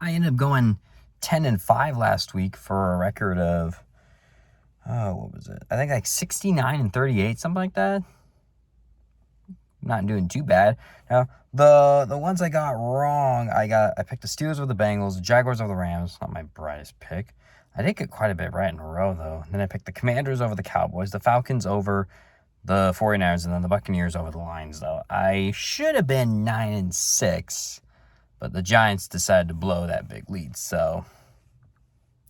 I ended up going 10-5 last week for a record of, what was it? I think like 69-38, something like that. Not doing too bad. Now, the ones I got wrong, I picked the Steelers over the Bengals, the Jaguars over the Rams. Not my brightest pick. I did get quite a bit right in a row, though. Then I picked the Commanders over the Cowboys, the Falcons over the 49ers, and then the Buccaneers over the Lions, though. I should have been 9-6, but the Giants decided to blow that big lead, so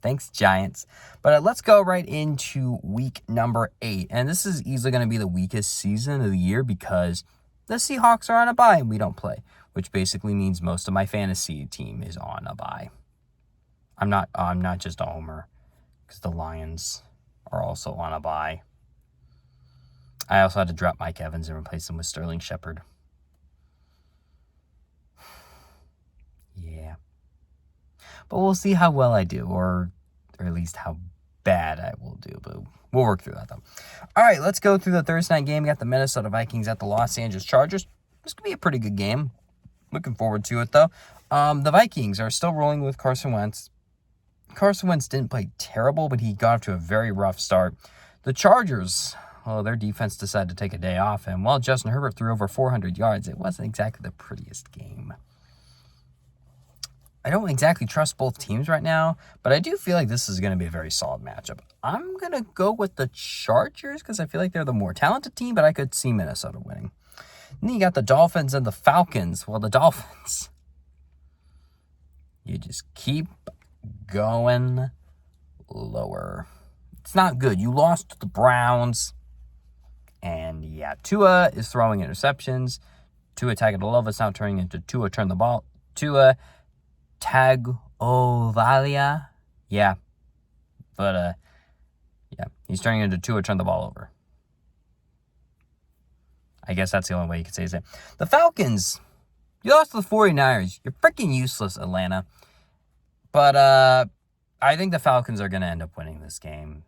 thanks, Giants. But let's go right into week number 8. And this is easily going to be the weakest season of the year because the Seahawks are on a bye and we don't play, which basically means most of my fantasy team is on a bye. I'm not just a homer because the Lions are also on a bye. I also had to drop Mike Evans and replace him with Sterling Shepard. Yeah. But we'll see how well I do, or at least how bad I will do. But we'll work through that, though. All right, let's go through the Thursday night game. We got the Minnesota Vikings at the Los Angeles Chargers. This could be a pretty good game. Looking forward to it, though. The Vikings are still rolling with Carson Wentz. Carson Wentz didn't play terrible, but he got off to a very rough start. The Chargers, well, their defense decided to take a day off, and while Justin Herbert threw over 400 yards, it wasn't exactly the prettiest game. I don't exactly trust both teams right now, but I do feel like this is going to be a very solid matchup. I'm going to go with the Chargers because I feel like they're the more talented team, but I could see Minnesota winning. And then you got the Dolphins and the Falcons. Well, the Dolphins, you just keep going lower. It's not good. You lost to the Browns. And yeah, Tua is throwing interceptions. Tua Tagovailoa's now turning into Tua turn the ball. Tua Tagovailoa. Yeah. But, yeah, he's turning into Tua turn the ball over. I guess that's the only way you could say it. The Falcons, you lost to the 49ers. You're freaking useless, Atlanta. But I think the Falcons are going to end up winning this game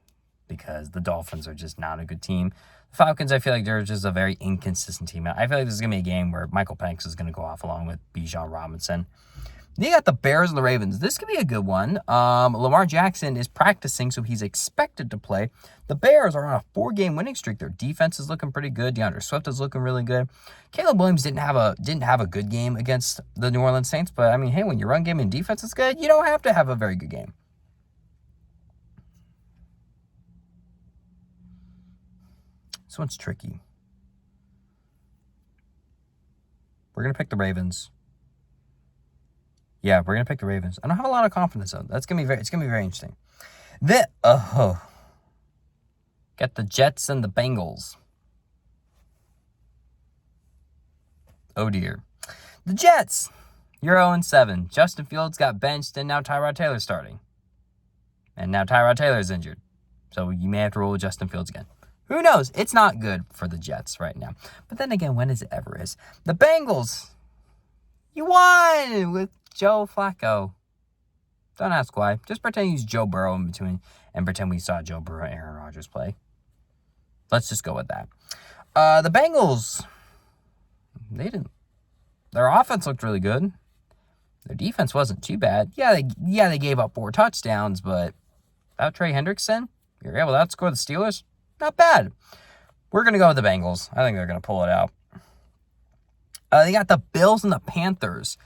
because the Dolphins are just not a good team. The Falcons, I feel like they're just a very inconsistent team. I feel like this is going to be a game where Michael Penix is going to go off along with Bijan Robinson. Then you got the Bears and the Ravens. This could be a good one. Lamar Jackson is practicing, so he's expected to play. The Bears are on a 4-game winning streak. Their defense is looking pretty good. DeAndre Swift is looking really good. Caleb Williams didn't have a good game against the New Orleans Saints, but I mean, hey, when your run game and defense is good, you don't have to have a very good game. This one's tricky. We're gonna pick the Ravens. Yeah, we're gonna pick the Ravens. I don't have a lot of confidence though. It's gonna be very interesting. Got the Jets and the Bengals. Oh dear. The Jets. You're 0-7. Justin Fields got benched, and now Tyrod Taylor's starting. And now Tyrod Taylor's injured. So you may have to roll with Justin Fields again. Who knows? It's not good for the Jets right now. But then again, when is it ever is? The Bengals. You won with Joe Flacco. Don't ask why. Just pretend you use Joe Burrow in between and pretend we saw Joe Burrow and Aaron Rodgers play. Let's just go with that. The Bengals, they didn't. Their offense looked really good. Their defense wasn't too bad. Yeah, they gave up 4 touchdowns, but without Trey Hendrickson, you're able to outscore the Steelers. Not bad. We're going to go with the Bengals. I think they're going to pull it out. They got the Bills and the Panthers.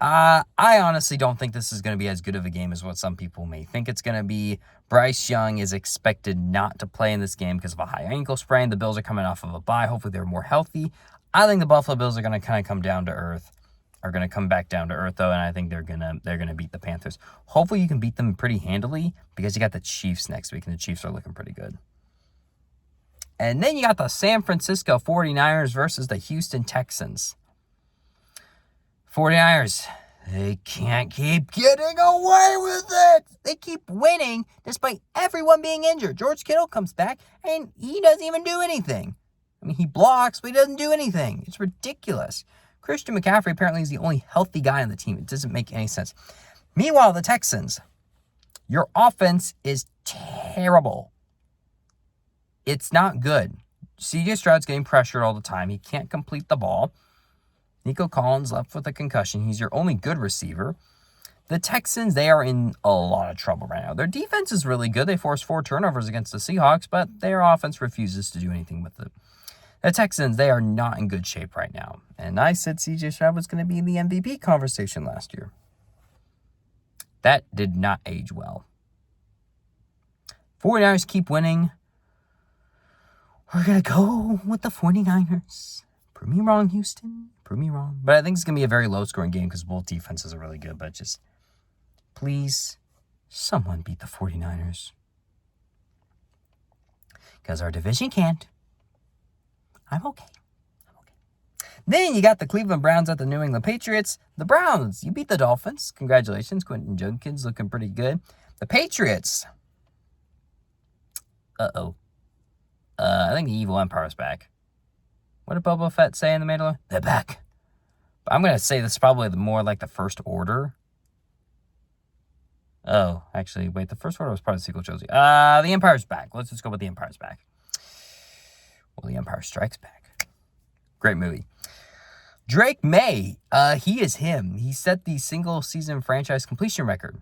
I honestly don't think this is going to be as good of a game as what some people may think it's going to be. Bryce Young is expected not to play in this game because of a high ankle sprain. The Bills are coming off of a bye. Hopefully they're more healthy. I think the Buffalo Bills are going to kind of come back down to earth, though, and I think they're gonna beat the Panthers. Hopefully you can beat them pretty handily because you got the Chiefs next week, and the Chiefs are looking pretty good. And then you got the San Francisco 49ers versus the Houston Texans. 49ers, they can't keep getting away with it. They keep winning despite everyone being injured. George Kittle comes back, and he doesn't even do anything. I mean, he blocks, but he doesn't do anything. It's ridiculous. Christian McCaffrey apparently is the only healthy guy on the team. It doesn't make any sense. Meanwhile, the Texans, your offense is terrible. It's not good. C.J. Stroud's getting pressured all the time. He can't complete the ball. Nico Collins left with a concussion. He's your only good receiver. The Texans, they are in a lot of trouble right now. Their defense is really good. They forced 4 turnovers against the Seahawks, but their offense refuses to do anything with it. The Texans, they are not in good shape right now. And I said CJ Stroud was going to be in the MVP conversation last year. That did not age well. 49ers keep winning. We're going to go with the 49ers. Prove me wrong, Houston. Prove me wrong. But I think it's going to be a very low-scoring game because both defenses are really good. But just, please, someone beat the 49ers. Because our division can't. I'm okay. Then you got the Cleveland Browns at the New England Patriots. The Browns, you beat the Dolphins. Congratulations. Quentin Jenkins looking pretty good. The Patriots. Uh-oh. I think the Evil Empire's back. What did Boba Fett say in the Mandalorian? They're back. But I'm going to say this is probably more like the First Order. Oh, actually, wait. The First Order was part of the sequel trilogy. The Empire's back. Let's just go with the Empire's back. Well, the Empire Strikes Back. Great movie. Drake May, he is him. He set the single-season franchise completion record.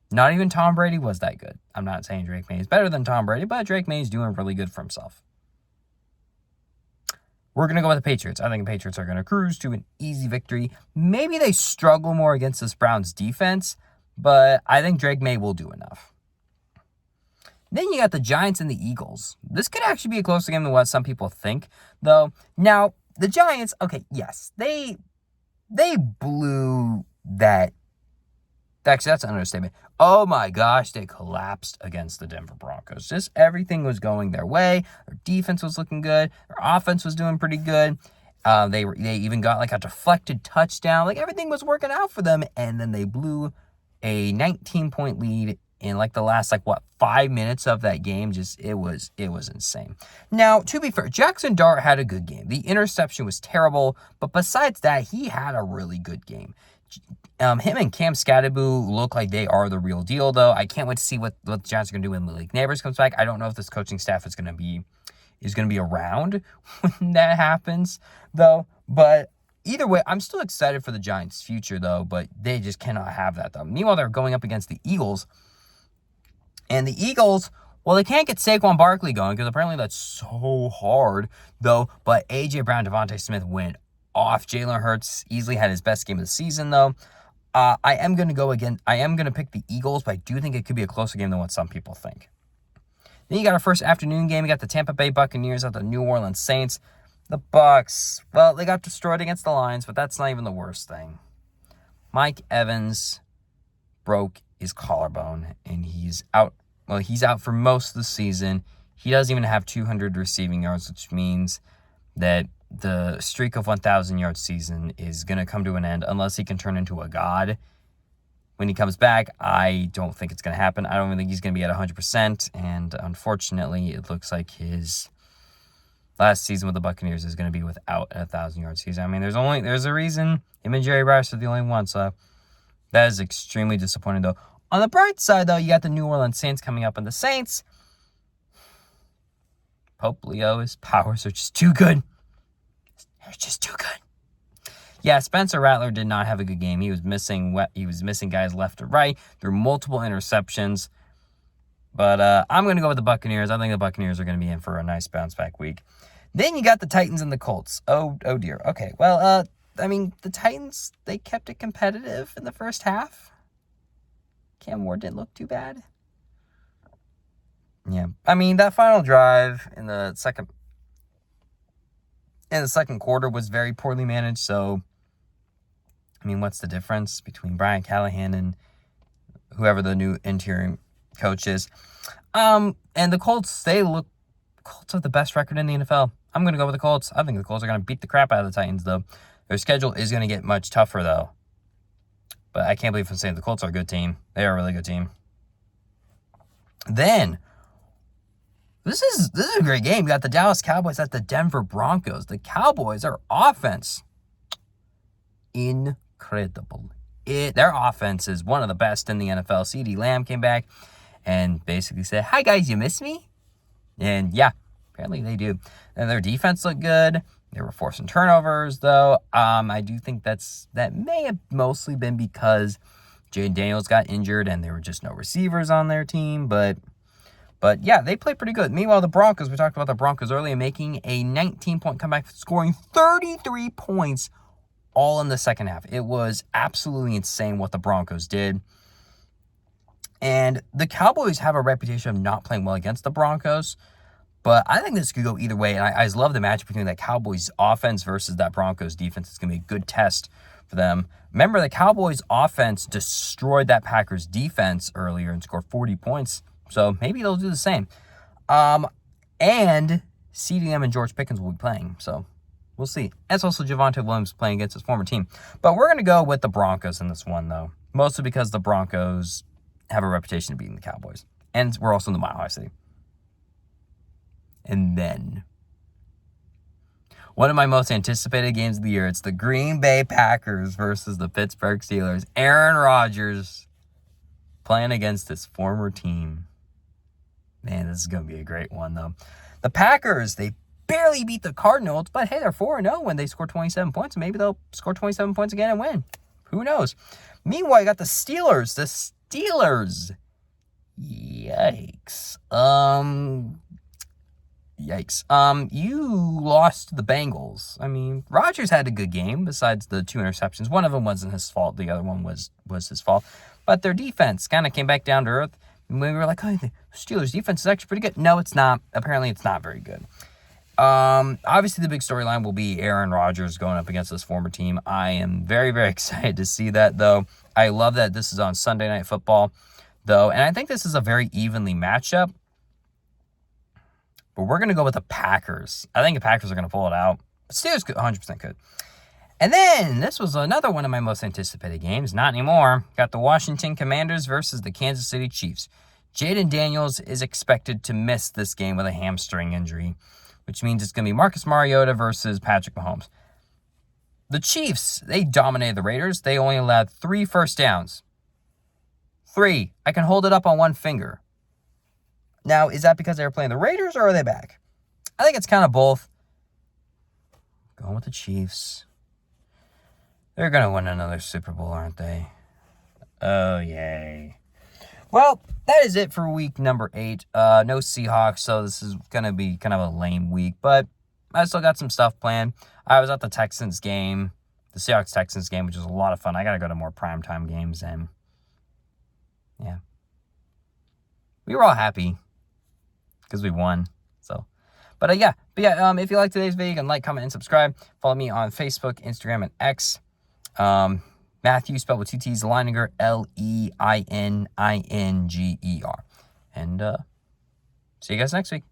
Not even Tom Brady was that good. I'm not saying Drake May is better than Tom Brady, but Drake May is doing really good for himself. We're going to go with the Patriots. I think the Patriots are going to cruise to an easy victory. Maybe they struggle more against this Browns defense, but I think Drake May will do enough. Then you got the Giants and the Eagles. This could actually be a closer game than what some people think, though. Now, the Giants, okay, yes, they blew that. Actually, that's an understatement. Oh my gosh, they collapsed against the Denver Broncos. Just everything was going their way. Their defense was looking good. Their offense was doing pretty good. They even got like a deflected touchdown. Like everything was working out for them, and then they blew a 19-point lead in like the last 5 minutes of that game. Just it was insane. Now, to be fair, Jackson Dart had a good game. The interception was terrible, but besides that, he had a really good game. Him and Cam Scatterboo look like they are the real deal, though. I can't wait to see what the Giants are going to do when Malik Neighbors comes back. I don't know if this coaching staff is going to be around when that happens, though. But either way, I'm still excited for the Giants' future, though. But they just cannot have that, though. Meanwhile, they're going up against the Eagles. And the Eagles, well, they can't get Saquon Barkley going because apparently that's so hard, though. But A.J. Brown, Devontae Smith went off. Jalen Hurts easily had his best game of the season, though. I am going to pick the Eagles, but I do think it could be a closer game than what some people think. Then you got our first afternoon game. You got the Tampa Bay Buccaneers at the New Orleans Saints. The Bucs, well, they got destroyed against the Lions, but that's not even the worst thing. Mike Evans broke his collarbone, and he's out. Well, he's out for most of the season. He doesn't even have 200 receiving yards, which means that the streak of 1,000-yard season is going to come to an end unless he can turn into a god. When he comes back, I don't think it's going to happen. I don't even think he's going to be at 100%, and unfortunately, it looks like his last season with the Buccaneers is going to be without a 1,000-yard season. I mean, there's a reason him and Jerry Rice are the only ones, so that is extremely disappointing, though. On the bright side, though, you got the New Orleans Saints coming up, and the Saints, Pope Leo, his powers are just too good. They're just too good. Yeah, Spencer Rattler did not have a good game. He was missing guys left to right through multiple interceptions. But I'm going to go with the Buccaneers. I think the Buccaneers are going to be in for a nice bounce-back week. Then you got the Titans and the Colts. Oh dear. Okay, well, the Titans, they kept it competitive in the first half. Cam Ward didn't look too bad. Yeah, that final drive in the second quarter was very poorly managed, so, what's the difference between Brian Callahan and whoever the new interim coach is? And the Colts, Colts have the best record in the NFL. I'm going to go with the Colts. I think the Colts are going to beat the crap out of the Titans, though. Their schedule is going to get much tougher, though. But I can't believe I'm saying the Colts are a good team. They are a really good team. Then, This is a great game. You got the Dallas Cowboys at the Denver Broncos. The Cowboys, their offense, incredible. Their offense is one of the best in the NFL. CeeDee Lamb came back and basically said, "Hi guys, you miss me?" And yeah, apparently they do. And their defense looked good. They were forcing turnovers, though. I do think that may have mostly been because Jaden Daniels got injured and there were just no receivers on their team. But yeah, they played pretty good. Meanwhile, the Broncos, we talked about the Broncos earlier, making a 19-point comeback, scoring 33 points all in the second half. It was absolutely insane what the Broncos did. And the Cowboys have a reputation of not playing well against the Broncos. But I think this could go either way. And I just love the match between that Cowboys offense versus that Broncos defense. It's going to be a good test for them. Remember, the Cowboys offense destroyed that Packers defense earlier and scored 40 points. So maybe they'll do the same. And CeeDee Lamb and George Pickens will be playing. So we'll see. It's also Javonte Williams playing against his former team. But we're going to go with the Broncos in this one, though. Mostly because the Broncos have a reputation of beating the Cowboys. And we're also in the Mile High City. And then, one of my most anticipated games of the year, it's the Green Bay Packers versus the Pittsburgh Steelers. Aaron Rodgers playing against his former team. Man, this is going to be a great one, though. The Packers, they barely beat the Cardinals, but hey, they're 4-0 when they score 27 points. Maybe they'll score 27 points again and win. Who knows? Meanwhile, you got the Steelers. The Steelers. Yikes. You lost to the Bengals. I mean, Rodgers had a good game besides the 2 interceptions. One of them wasn't his fault. The other one was his fault. But their defense kind of came back down to earth. And we were like, oh, the Steelers' defense is actually pretty good. No, it's not. Apparently, it's not very good. Obviously, the big storyline will be Aaron Rodgers going up against his former team. I am very, very excited to see that, though. I love that this is on Sunday Night Football, though. And I think this is a very evenly matchup. But we're going to go with the Packers. I think the Packers are going to pull it out. Steelers 100% could. And then, this was another one of my most anticipated games. Not anymore. Got the Washington Commanders versus the Kansas City Chiefs. Jaden Daniels is expected to miss this game with a hamstring injury, which means it's going to be Marcus Mariota versus Patrick Mahomes. The Chiefs, they dominated the Raiders. They only allowed 3 first downs. 3. I can hold it up on one finger. Now, is that because they were playing the Raiders, or are they back? I think it's kind of both. Going with the Chiefs. They're going to win another Super Bowl, aren't they? Oh, yay. Well, that is it for week number 8. No Seahawks, so this is going to be kind of a lame week. But I still got some stuff planned. I was at the Texans game, the Seahawks-Texans game, which was a lot of fun. I got to go to more primetime games, and yeah. We were all happy because we won. So, but if you like today's video, you can like, comment, and subscribe. Follow me on Facebook, Instagram, and X. Matthew, spelled with 2 T's, Leininger, Leininger. And see you guys next week.